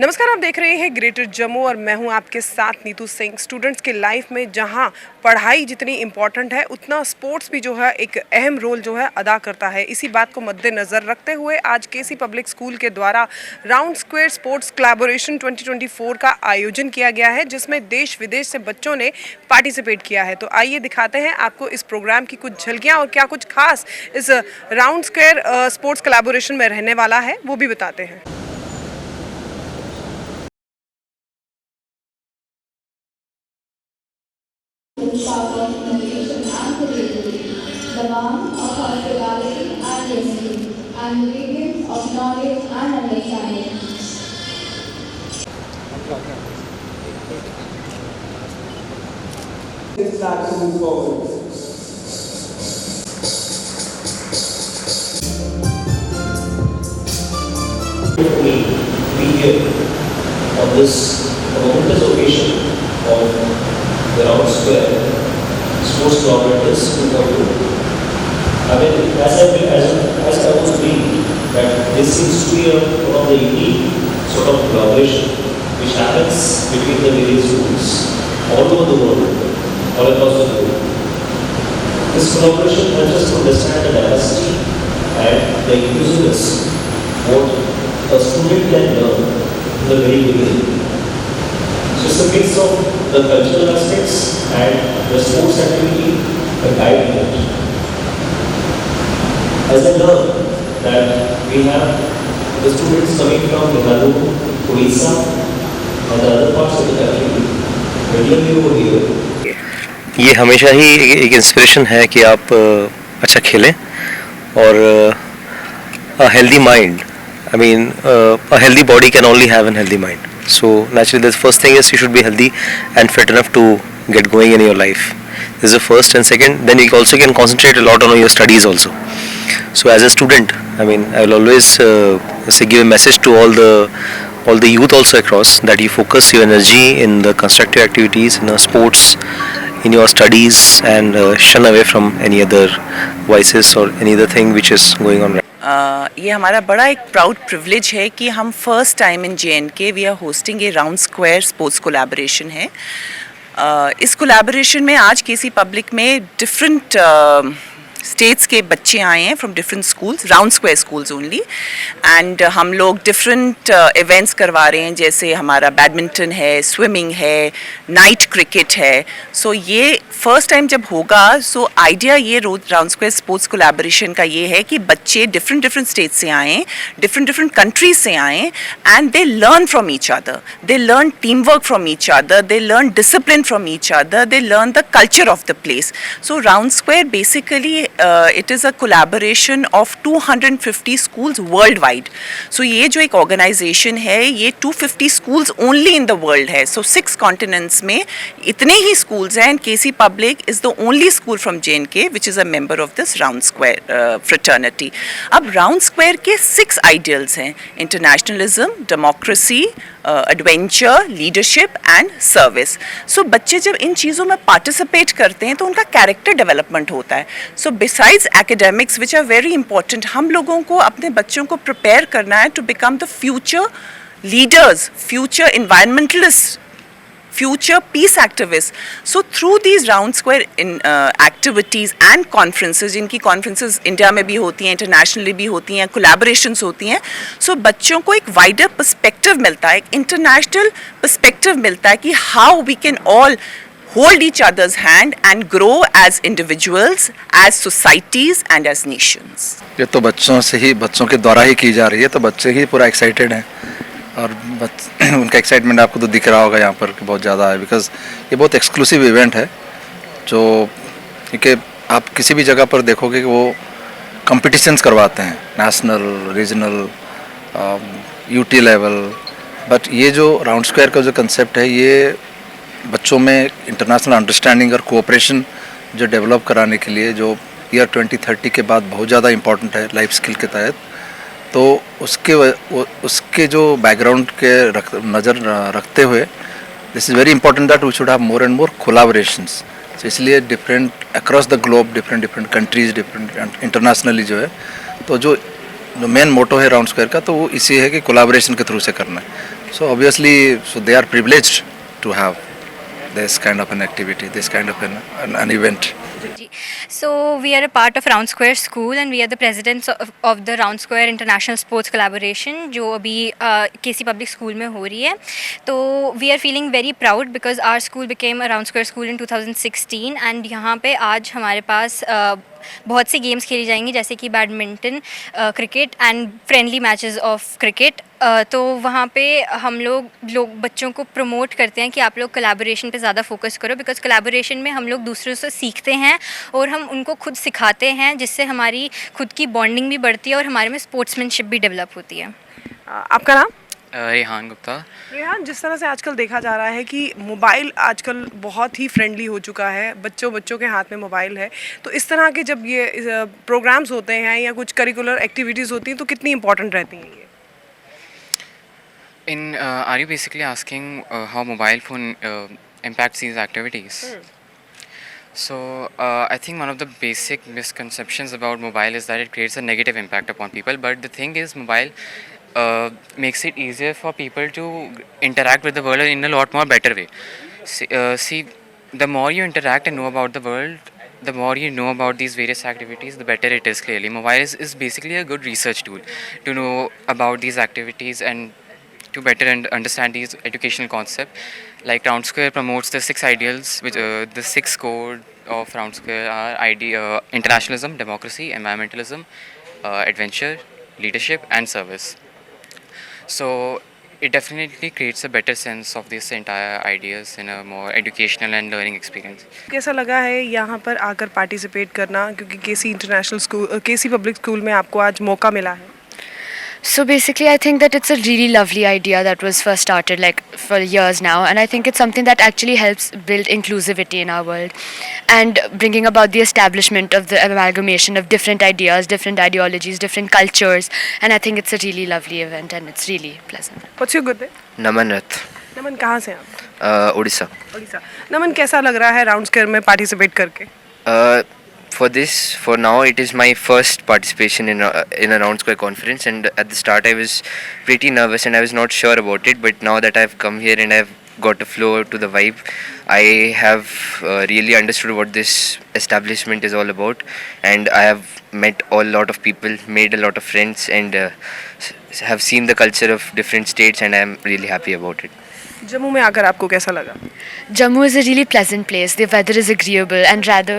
नमस्कार, आप देख रहे हैं ग्रेटर जम्मू और मैं हूं आपके साथ नीतू सिंह। स्टूडेंट्स के लाइफ में जहां पढ़ाई जितनी इम्पॉर्टेंट है उतना स्पोर्ट्स भी जो है एक अहम रोल जो है अदा करता है। इसी बात को मद्देनज़र रखते हुए आज केसी पब्लिक स्कूल के द्वारा राउंड स्क्वायर स्पोर्ट्स कोलैबोरेशन 2024 का आयोजन किया गया है, जिसमें देश विदेश से बच्चों ने पार्टिसिपेट किया है। तो आइए दिखाते हैं आपको इस प्रोग्राम की कुछ झलकियाँ और क्या कुछ खास इस राउंड स्क्वायर स्पोर्ट्स कोलैबोरेशन में रहने वाला है, वो भी बताते हैं। Sharper innovation and creativity, the warmth of hospitality and unity, and the radiance of knowledge and understanding. It's time to move forward. We be here on this momentous occasion of the Round Square Sports Collaboratives 2.0. I mean, as I was saying, that this seems to be one of the unique sort of collaboration which happens between the various schools all over the world, all across the globe. This collaboration helps us to understand the diversity and the inclusiveness what a student can learn in the very beginning. So it's a mix of the cultural aspects and the sports activity, the guide it. As I learned that we have the students coming from Meghalaya, Odisha and the other parts of the country, regularly over here. ये हमेशा ही एक inspiration है कि आप अच्छा खेलें और a healthy mind. I mean, a healthy body can only have a healthy mind. So naturally, the first thing is you should be healthy and fit enough to get going in your life. This is the first, and second, then you also can concentrate a lot on your studies also. So as a student, I mean, I will always say give a message to all the youth also across that you focus your energy in the constructive activities, in sports, in your studies, and shun away from any other vices or any other thing which is going on. ये हमारा बड़ा एक proud privilege है कि हम first time in JNK we are hosting a Round Square sports collaboration है। इस collaboration में आज केसी पब्लिक में डिफरेंट स्टेट्स के बच्चे आए हैं from different schools, Round Square schools only, and हम लोग डिफरेंट इवेंट्स करवा रहे हैं, जैसे हमारा बैडमिंटन है, स्विमिंग है, नाइट क्रिकेट है। सो ये फर्स्ट टाइम जब होगा, सो आइडिया ये राउंड स्क्वायर स्पोर्ट्स कोलैबोरेशन का ये है कि बच्चे डिफरेंट स्टेट्स से आएँ, डिफरेंट कंट्रीज से आएँ, and they learn from each other, they learn team work from each other, they learn discipline from each other, they learn the culture of the place. So round square basically it is a collaboration of 250 schools worldwide. So ये जो एक organization है, ये 250 schools only in the world है. So 6 continents में इतने ही schools हैं, and KC Public is the only school from JNK which is a member of this Round Square fraternity. अब Round Square के 6 ideals हैं: internationalism, democracy, adventure, leadership and service. So बच्चे जब इन चीज़ों में पार्टिसिपेट करते हैं तो उनका कैरेक्टर डेवलपमेंट होता है। So besides academics which are very important, हम लोगों को अपने बच्चों को प्रिपेयर करना है to become the future leaders, future environmentalist, future peace activists. So through these round square activities and conferences, जिनकी conferences इंडिया में भी होती हैं, internationally भी होती हैं, collaborations होती हैं, so बच्चों को एक wider perspective मिलता है, एक international perspective मिलता है कि how we can all hold each other's hand and grow as individuals, as societies and as nations. ये तो बच्चों के द्वारा ही की जा रही है, तो बच्चे ही पूरा एक्साइटेड हैं और उनका एक्साइटमेंट आपको तो दिख रहा होगा यहाँ पर बहुत ज़्यादा है, बिकॉज़ ये बहुत एक्सक्लूसिव इवेंट है। जो क्योंकि आप किसी भी जगह पर देखोगे कि वो कॉम्पिटिशन्स करवाते हैं, national, regional, UT level, but ये जो राउंड स्क्वायर का जो कंसेप्ट है, ये बच्चों में इंटरनेशनल अंडरस्टैंडिंग और कोऑपरेशन जो डेवलप कराने के लिए, जो ईयर 2030 के बाद बहुत ज़्यादा इम्पॉर्टेंट है लाइफ स्किल के तहत, तो उसके जो बैकग्राउंड के नज़र रखते हुए this is very important that we should have more and more collaborations. तो इसलिए different across the globe, different countries, different internationally जो है, तो जो मेन मोटो है राउंड स्क्वायर का, तो वो इसी है कि कोलैबोरेशन के थ्रू से करना है। So obviously, so they are privileged to have this kind of an activity, this kind of an event. So we are a part of Round Square School and we are the presidents of the Round Square International Sports Collaboration जो अभी KC Public School में हो रही है. तो we are feeling very proud because our school became a Round Square School in 2016 and यहाँ पे आज हमारे पास बहुत सी गेम्स खेली जाएंगी जैसे कि badminton, cricket and friendly matches of cricket. तो वहाँ पे हम लोग बच्चों को प्रमोट करते हैं कि आप लोग कोलैबोरेशन पे ज़्यादा फोकस करो बिकॉज कोलैबोरेशन में हम लोग दूसरों से सीखते हैं और हम उनको खुद सिखाते हैं जिससे हमारी खुद की बॉन्डिंग भी बढ़ती है और हमारे में स्पोर्ट्समैनशिप भी डेवलप होती है. आपका नाम? रेहान गुप्ता. रेहान, जिस तरह से आजकल देखा जा रहा है कि मोबाइल आजकल बहुत ही फ्रेंडली हो चुका है, बच्चों के हाथ में मोबाइल है, तो इस तरह के जब ये प्रोग्राम्स होते हैं या कुछ करिकुलर एक्टिविटीज़ होती हैं तो कितनी इंपॉर्टेंट रहती हैं ये? Are you basically asking how mobile phone impacts these activities? So I think one of the basic misconceptions about mobile is that it creates a negative impact upon people. But the thing is, mobile makes it easier for people to interact with the world in a lot more better way. See, the more you interact and know about the world, the more you know about these various activities, the better it is. Clearly, mobile is basically a good research tool to know about these activities and to better understand these educational concepts. Like Round Square promotes the 6 ideals, which the 6 code of Round Square are internationalism, democracy, environmentalism, adventure, leadership, and service. So it definitely creates a better sense of these entire ideas in a more educational and learning experience. कैसा लगा है यहाँ पर आकर participate करना, क्योंकि केसी international school, केसी public school में आपको आज मौका मिला है? So basically, I think that it's a really lovely idea that was first started like for years now, and I think it's something that actually helps build inclusivity in our world and bringing about the establishment of the amalgamation of different ideas, different ideologies, different cultures, and I think it's a really lovely event and it's really pleasant. What's your good name? नमन रथ, नमन, कहाँ से आप? उड़ीसा. उड़ीसा. नमन, कैसा लग रहा है round square में participate करके? For now, it is my first participation in a Round Square conference, and at the start I was pretty nervous and I was not sure about it. But now that I've come here and I've got a flow to the vibe, I have really understood what this establishment is all about, and I have met a lot of people, made a lot of friends, and have seen the culture of different states, and I am really happy about it. Jammu में आकर आपको कैसा लगा? Jammu is a really pleasant place. The weather is agreeable and rather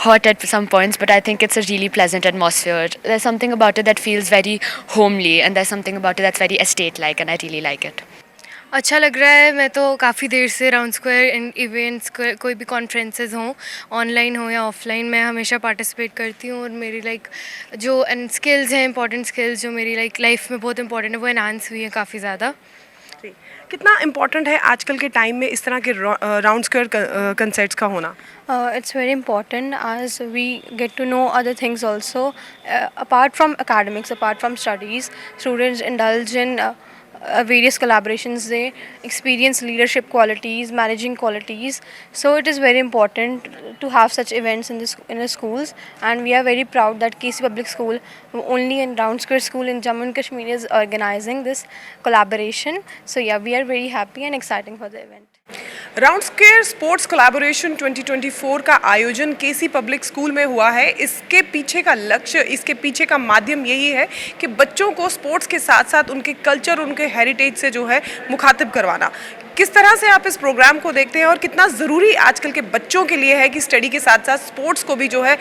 hot at some points, but I think it's a really pleasant atmosphere. There's something about it that feels very homely, and there's something about it that's very estate-like, and I really like it. अच्छा लग रहा है. मैं तो काफ़ी देर से round square इन events कोई भी कॉन्फ्रेंसेस हों, ऑनलाइन हो या ऑफलाइन, मैं हमेशा पार्टिसिपेट करती हूँ और मेरी जो स्किल्स हैं, इंपॉर्टेंट स्किल्स जो मेरी लाइफ में बहुत इंपॉर्टेंट है, वो एनहांस हुई है काफ़ी ज़्यादा. कितना इम्पोर्टेंट है आजकल के टाइम में इस तरह के राउंड स्क्वायर कंसर्ट्स का होना? It's very important as we get to know other things also. Apart from academics, apart from studies, students indulge in various collaborations. They experience leadership qualities, managing qualities. So it is very important to have such events in the schools, and we are very proud that KC Public School, only in Round Square School in Jammu and Kashmir, is organizing this collaboration. So yeah, we are very happy and exciting for the event. Round Square sports collaboration 2024 का आयोजन केसी public school में हुआ है. इसके पीछे का लक्ष्य, इसके पीछे का माध्यम यही है कि बच्चों को स्पोर्ट्स के साथ साथ उनके कल्चर, उनके हेरिटेज से जो है मुखातिब करवाना. किस तरह से आप इस प्रोग्राम को देखते हैं और कितना ज़रूरी आजकल के बच्चों के लिए है कि स्टडी के साथ साथ स्पोर्ट्स को भी जो है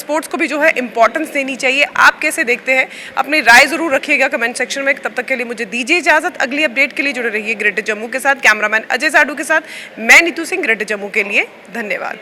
स्पोर्ट्स को भी जो है इम्पोर्टेंस देनी चाहिए? आप कैसे देखते हैं? अपनी राय ज़रूर रखिएगा कमेंट सेक्शन में. तब तक के लिए मुझे दीजिए इजाज़त. अगली अपडेट के लिए जुड़े रहिए ग्रेटर जम्मू के साथ. कैमरामैन अजय साडू के साथ मैं नीतू सिंह, ग्रेटर जम्मू के लिए. धन्यवाद.